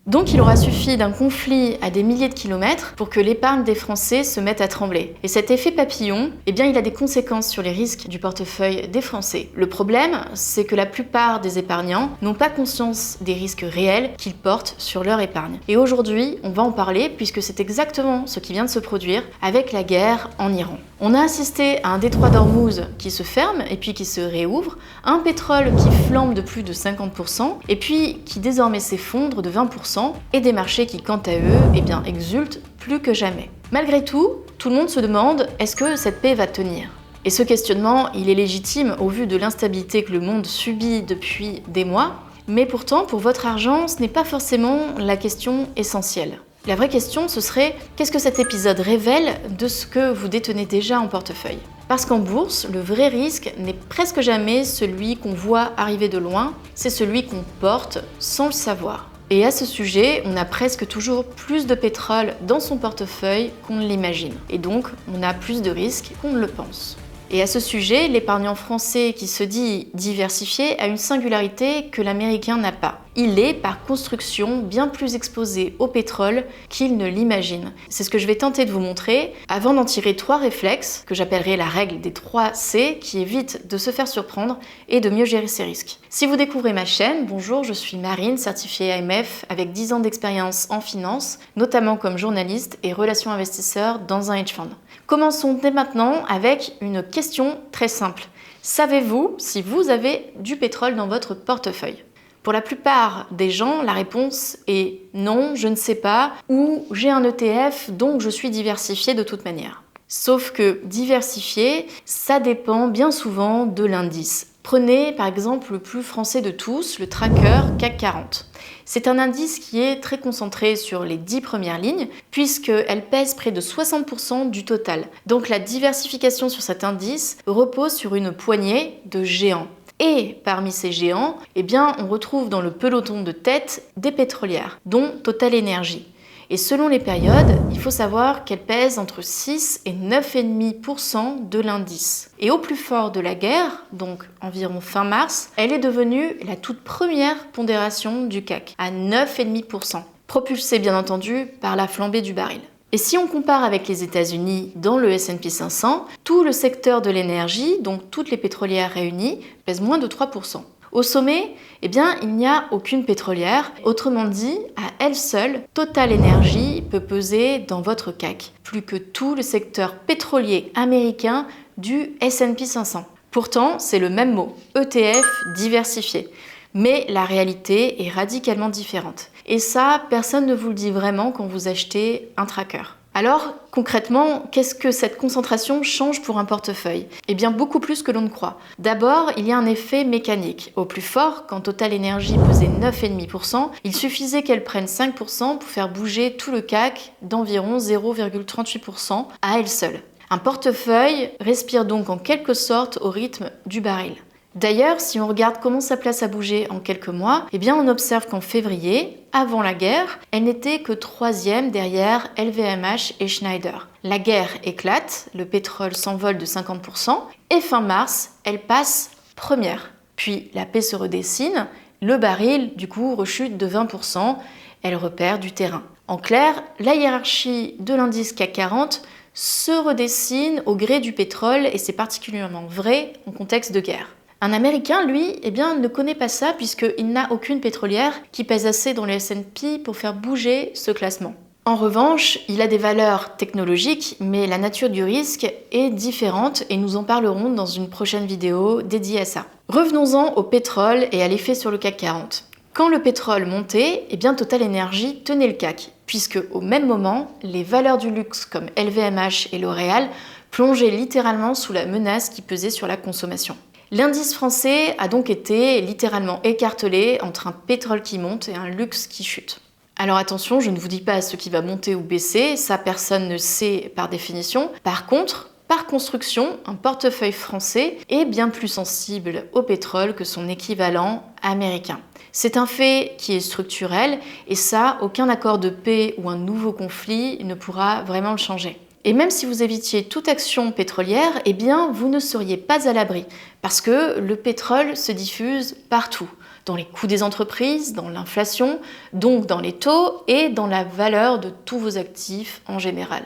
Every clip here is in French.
Donc il aura suffi d'un conflit à des milliers de kilomètres pour que l'épargne des Français se mette à trembler. Et cet effet papillon, eh bien, il a des conséquences sur les risques du portefeuille des Français. Le problème, c'est que la plupart des épargnants n'ont pas conscience des risques réels qu'ils portent sur leur épargne. Et aujourd'hui, on va en parler puisque c'est exactement ce qui vient de se produire avec la guerre en Iran. On a assisté à un détroit d'Ormuz qui se ferme et puis qui se réouvre, un pétrole qui flambe de plus de 50% et puis qui désormais s'effondre de 20%, et des marchés qui, quant à eux, eh bien, exultent plus que jamais. Malgré tout le monde se demande est-ce que cette paix va tenir ? Et ce questionnement, il est légitime au vu de l'instabilité que le monde subit depuis des mois, mais pourtant, pour votre argent, ce n'est pas forcément la question essentielle. La vraie question, ce serait qu'est-ce que cet épisode révèle de ce que vous détenez déjà en portefeuille ? Parce qu'en bourse, le vrai risque n'est presque jamais celui qu'on voit arriver de loin, c'est celui qu'on porte sans le savoir. Et à ce sujet, on a presque toujours plus de pétrole dans son portefeuille qu'on ne l'imagine. Et donc, on a plus de risques qu'on ne le pense. Et à ce sujet, l'épargnant français qui se dit diversifié a une singularité que l'américain n'a pas. Il est, par construction, bien plus exposé au pétrole qu'il ne l'imagine. C'est ce que je vais tenter de vous montrer avant d'en tirer 3 réflexes, que j'appellerai la règle des 3 C, qui évite de se faire surprendre et de mieux gérer ses risques. Si vous découvrez ma chaîne, bonjour, je suis Marine, certifiée AMF, avec 10 ans d'expérience en finance, notamment comme journaliste et relations investisseurs dans un hedge fund. Commençons dès maintenant avec une question très simple. Savez-vous si vous avez du pétrole dans votre portefeuille ? Pour la plupart des gens, la réponse est non, je ne sais pas, ou j'ai un ETF donc je suis diversifié de toute manière. Sauf que diversifié, ça dépend bien souvent de l'indice. Prenez par exemple le plus français de tous, le tracker CAC 40. C'est un indice qui est très concentré sur les 10 premières lignes, puisqu'elle pèse près de 60% du total. Donc la diversification sur cet indice repose sur une poignée de géants. Et parmi ces géants, eh bien, on retrouve dans le peloton de tête des pétrolières, dont TotalEnergies. Et selon les périodes, il faut savoir qu'elle pèse entre 6 et 9,5% de l'indice. Et au plus fort de la guerre, donc environ fin mars, elle est devenue la toute première pondération du CAC, à 9,5%, propulsée bien entendu par la flambée du baril. Et si on compare avec les États-Unis dans le S&P 500, tout le secteur de l'énergie, donc toutes les pétrolières réunies, pèse moins de 3%. Au sommet, eh bien, il n'y a aucune pétrolière. Autrement dit, à elle seule, TotalEnergies peut peser dans votre CAC, plus que tout le secteur pétrolier américain du S&P 500. Pourtant, c'est le même mot, ETF diversifié. Mais la réalité est radicalement différente. Et ça, personne ne vous le dit vraiment quand vous achetez un tracker. Alors, concrètement, qu'est-ce que cette concentration change pour un portefeuille ? Eh bien, beaucoup plus que l'on ne croit. D'abord, il y a un effet mécanique. Au plus fort, quand TotalEnergies pesait 9,5%, il suffisait qu'elle prenne 5% pour faire bouger tout le CAC d'environ 0,38% à elle seule. Un portefeuille respire donc en quelque sorte au rythme du baril. D'ailleurs, si on regarde comment sa place a bougé en quelques mois, eh bien on observe qu'en février, avant la guerre, elle n'était que 3e derrière LVMH et Schneider. La guerre éclate, le pétrole s'envole de 50% et fin mars, elle passe première. Puis la paix se redessine, le baril du coup rechute de 20%, elle repère du terrain. En clair, la hiérarchie de l'indice CAC 40 se redessine au gré du pétrole et c'est particulièrement vrai en contexte de guerre. Un Américain, lui, eh bien, ne connaît pas ça puisqu'il n'a aucune pétrolière qui pèse assez dans le S&P pour faire bouger ce classement. En revanche, il a des valeurs technologiques, mais la nature du risque est différente et nous en parlerons dans une prochaine vidéo dédiée à ça. Revenons-en au pétrole et à l'effet sur le CAC 40. Quand le pétrole montait, eh bien TotalEnergies tenait le CAC, puisque au même moment, les valeurs du luxe comme LVMH et L'Oréal plongeaient littéralement sous la menace qui pesait sur la consommation. L'indice français a donc été littéralement écartelé entre un pétrole qui monte et un luxe qui chute. Alors attention, je ne vous dis pas ce qui va monter ou baisser, ça personne ne sait par définition. Par contre, par construction, un portefeuille français est bien plus sensible au pétrole que son équivalent américain. C'est un fait qui est structurel et ça, aucun accord de paix ou un nouveau conflit ne pourra vraiment le changer. Et même si vous évitiez toute action pétrolière, eh bien, vous ne seriez pas à l'abri, parce que le pétrole se diffuse partout, dans les coûts des entreprises, dans l'inflation, donc dans les taux et dans la valeur de tous vos actifs en général.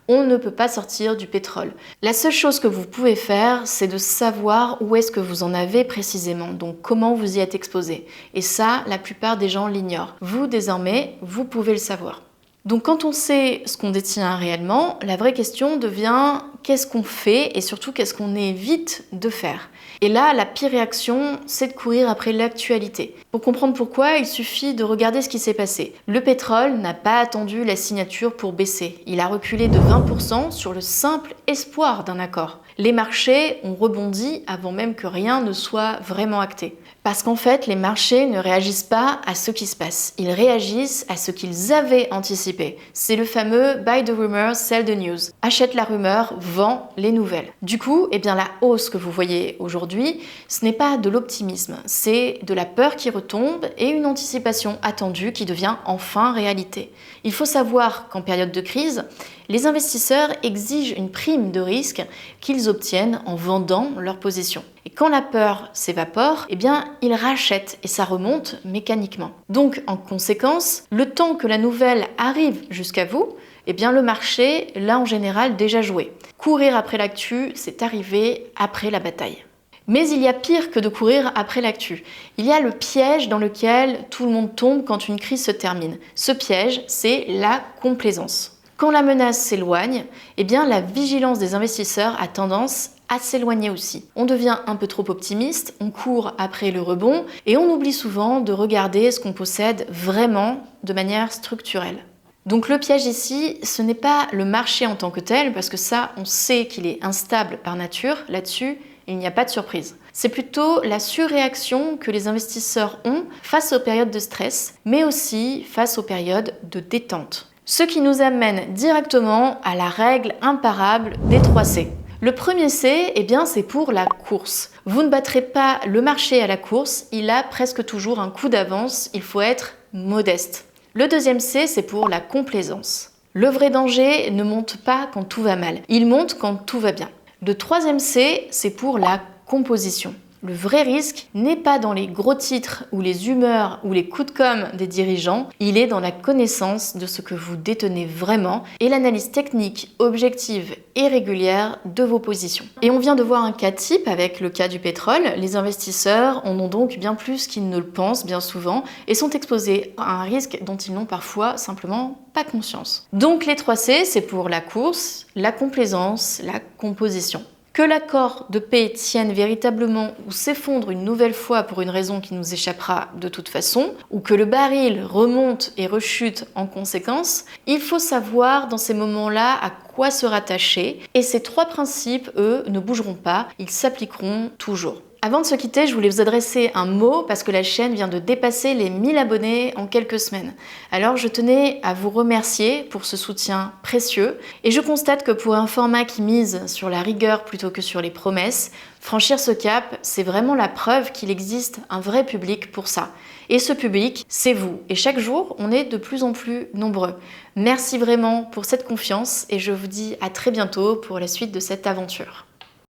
On ne peut pas sortir du pétrole. La seule chose que vous pouvez faire, c'est de savoir où est-ce que vous en avez précisément, donc comment vous y êtes exposé. Et ça, la plupart des gens l'ignorent. Vous, désormais, vous pouvez le savoir. Donc quand on sait ce qu'on détient réellement, la vraie question devient qu'est-ce qu'on fait et surtout qu'est-ce qu'on évite de faire. Et là, la pire réaction, c'est de courir après l'actualité. Pour comprendre pourquoi, il suffit de regarder ce qui s'est passé. Le pétrole n'a pas attendu la signature pour baisser. Il a reculé de 20% sur le simple espoir d'un accord. Les marchés ont rebondi avant même que rien ne soit vraiment acté. Parce qu'en fait, les marchés ne réagissent pas à ce qui se passe. Ils réagissent à ce qu'ils avaient anticipé. C'est le fameux « buy the rumor, sell the news ». Achète la rumeur, vend les nouvelles. Du coup, la hausse que vous voyez aujourd'hui, ce n'est pas de l'optimisme. C'est de la peur qui retombe et une anticipation attendue qui devient enfin réalité. Il faut savoir qu'en période de crise, les investisseurs exigent une prime de risque qu'ils obtiennent en vendant leur position. Et quand la peur s'évapore, ils rachètent et ça remonte mécaniquement. Donc, en conséquence, le temps que la nouvelle arrive jusqu'à vous, le marché l'a en général déjà joué. Courir après l'actu, c'est arriver après la bataille. Mais il y a pire que de courir après l'actu. Il y a le piège dans lequel tout le monde tombe quand une crise se termine. Ce piège, c'est la complaisance. Quand la menace s'éloigne, la vigilance des investisseurs a tendance à s'éloigner aussi. On devient un peu trop optimiste, on court après le rebond et on oublie souvent de regarder ce qu'on possède vraiment de manière structurelle. Donc le piège ici, ce n'est pas le marché en tant que tel, parce que ça, on sait qu'il est instable par nature, là-dessus, il n'y a pas de surprise. C'est plutôt la surréaction que les investisseurs ont face aux périodes de stress, mais aussi face aux périodes de détente. Ce qui nous amène directement à la règle imparable des 3 C. Le premier C, c'est pour la course. Vous ne battrez pas le marché à la course, il a presque toujours un coup d'avance, il faut être modeste. Le deuxième C, c'est pour la complaisance. Le vrai danger ne monte pas quand tout va mal, il monte quand tout va bien. Le troisième C, c'est pour la composition. Le vrai risque n'est pas dans les gros titres ou les humeurs ou les coups de com' des dirigeants, il est dans la connaissance de ce que vous détenez vraiment et l'analyse technique, objective et régulière de vos positions. Et on vient de voir un cas type avec le cas du pétrole. Les investisseurs en ont donc bien plus qu'ils ne le pensent bien souvent et sont exposés à un risque dont ils n'ont parfois simplement pas conscience. Donc les 3 C, c'est pour la course, la complaisance, la composition. Que l'accord de paix tienne véritablement ou s'effondre une nouvelle fois pour une raison qui nous échappera de toute façon, ou que le baril remonte et rechute en conséquence, il faut savoir dans ces moments-là à quoi se rattacher, et ces 3 principes, eux, ne bougeront pas, ils s'appliqueront toujours. Avant de se quitter, je voulais vous adresser un mot parce que la chaîne vient de dépasser les 1000 abonnés en quelques semaines. Alors je tenais à vous remercier pour ce soutien précieux et je constate que pour un format qui mise sur la rigueur plutôt que sur les promesses, franchir ce cap, c'est vraiment la preuve qu'il existe un vrai public pour ça. Et ce public, c'est vous. Et chaque jour, on est de plus en plus nombreux. Merci vraiment pour cette confiance et je vous dis à très bientôt pour la suite de cette aventure.